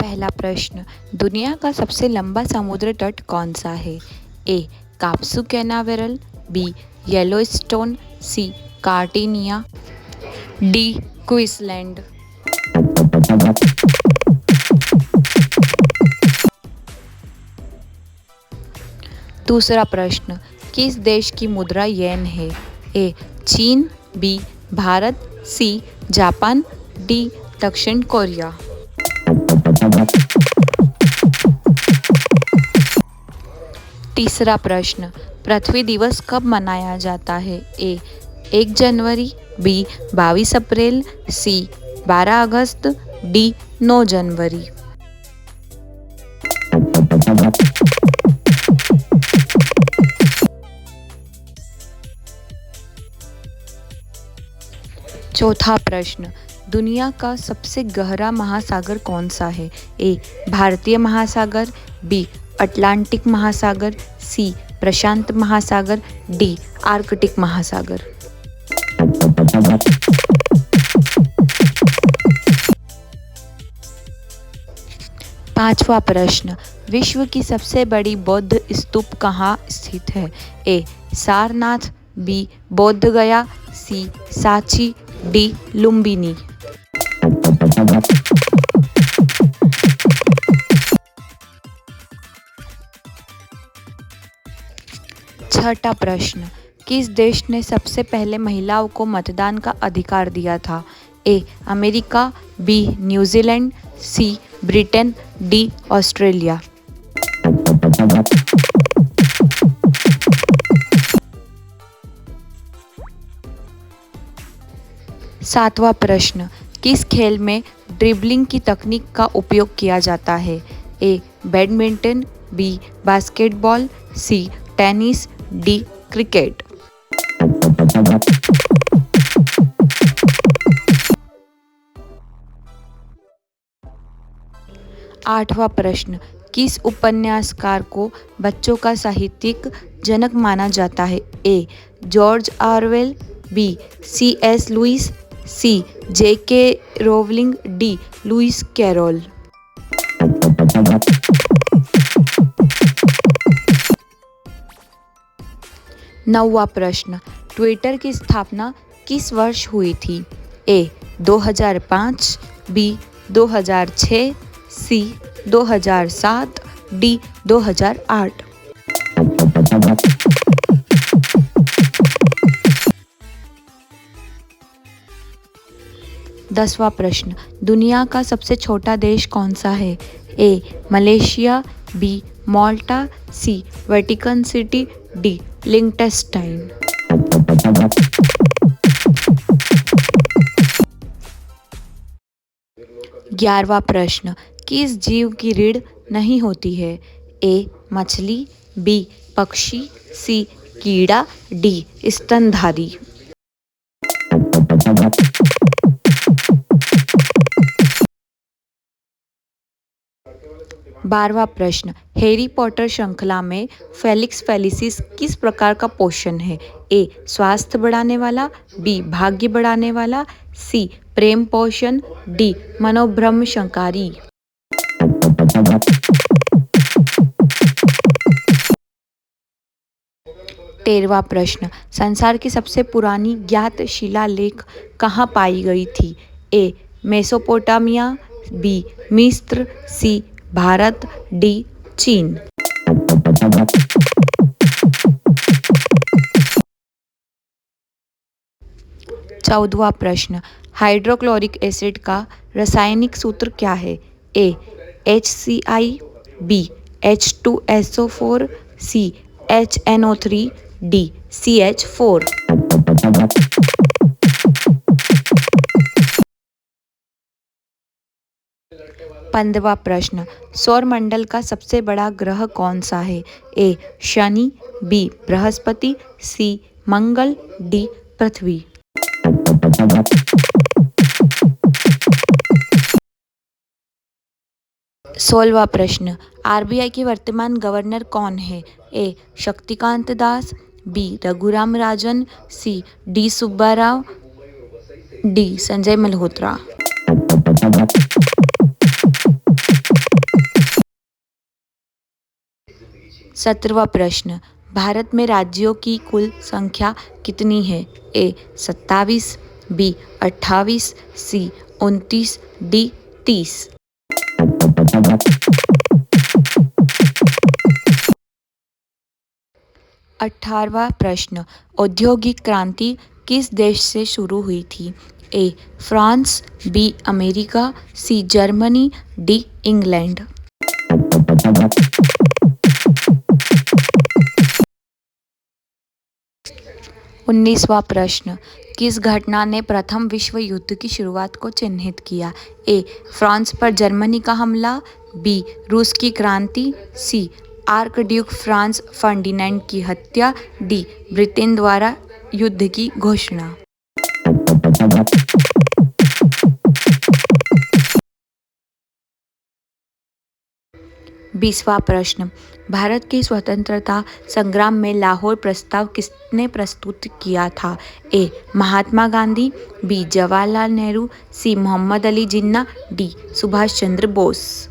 पहला प्रश्न, दुनिया का सबसे लंबा समुद्र तट कौन सा है? ए. काप्सू कैनावेरल, बी. येलोस्टोन, सी. कार्टिनिया, डी. क्वींसलैंड। दूसरा प्रश्न, किस देश की मुद्रा येन है? ए. चीन, B. Bharat, C. Japan, D. दक्षिण कोरिया। तीसरा प्रश्न, पृथ्वी दिवस कब मनाया जाता है? ए. 1 जनवरी, बी. 22 अप्रैल, सी. 12 अगस्त, डी. 9 जनवरी। चौथा प्रश्न, दुनिया का सबसे गहरा महासागर कौन सा है? ए. भारतीय महासागर, बी. अटलांटिक महासागर, सी. प्रशांत महासागर, डी. आर्कटिक महासागर। पांचवा प्रश्न, विश्व की सबसे बड़ी बौद्ध स्तूप कहाँ स्थित है? ए. सारनाथ, बी. बोध गया, सी. सांची, डी. लुम्बिनी। छठा प्रश्न, किस देश ने सबसे पहले महिलाओं को मतदान का अधिकार दिया था? A. America, B. New Zealand, C. Britain, D. Australia. सातवां प्रश्न, किस खेल में ड्रिबलिंग की तकनीक का उपयोग किया जाता है? A. Badminton, B. Basketball, C. Tennis, D. Cricket. आठवां प्रश्न, किस उपन्यासकार को बच्चों का साहित्यिक जनक माना जाता है? A. George Orwell, B. C.S. Lewis, C. J.K. Rowling, D. Lewis Carroll. नौवां प्रश्न, ट्विटर की स्थापना किस वर्ष हुई थी? ए. 2005, बी. 2006, सी. 2007, डी. 2008। दसवां प्रश्न, दुनिया का सबसे छोटा देश कौन सा है? A. Malaysia, B. Malta, C. Vatican City, D. Liechtenstein. 11वां प्रश्न, किस जीव की रीढ़ नहीं होती है? ए. मछली, बी. पक्षी, सी. कीड़ा, डी. स्तनधारी। 12वां प्रश्न, हैरी पॉटर श्रृंखला में फेलिक्स फेलिसिस किस प्रकार का पोषण है? ए. स्वास्थ्य बढ़ाने वाला, बी. भाग्य बढ़ाने वाला, सी. प्रेम पोषण, डी. मनोभ्रमशंकारी। 13वां प्रश्न, संसार की सबसे पुरानी ज्ञात शिलालेख कहाँ पाई गई थी? ए. Mesopotamia, B. मिस्र, सी. भारत, डी. चीन। 14वां प्रश्न, हाइड्रोक्लोरिक एसिड का रासायनिक सूत्र क्या है? A. HCl, B. H2SO4, C. HNO3, D. CH4। 15वां प्रश्न, सौरमंडल का सबसे बड़ा ग्रह कौन सा है? ए. शनि, बी. बृहस्पति, सी. मंगल, डी. पृथ्वी। 16वां प्रश्न, RBI के वर्तमान गवर्नर कौन है? A. Shaktikanta Das, B. Raghuram Rajan, C. D. Subbarao, D. Sanjay Malhotra. 17वां प्रश्न, भारत में राज्यों की कुल संख्या कितनी है? ए 27, बी 28, सी 29, डी 30। 18वां प्रश्न, औद्योगिक क्रांति किस देश से शुरू हुई थी? A France, B America, C Germany, D England. 19वां प्रश्न, किस घटना ने प्रथम विश्व युद्ध की शुरुआत को चिन्हित किया? ए फ्रांस पर जर्मनी का हमला, बी रूस की क्रांति, सी आर्कड्यूक फ्रांस फर्डिनेंड की हत्या, डी ब्रिटेन द्वारा युद्ध की घोषणा। 20वां प्रश्न, भारत के स्वतंत्रता संग्राम में लाहौर प्रस्ताव किसने प्रस्तुत किया था? ए महात्मा गांधी, बी जवाहरलाल नेहरू, सी मोहम्मद अली जिन्ना, डी सुभाष चंद्र बोस।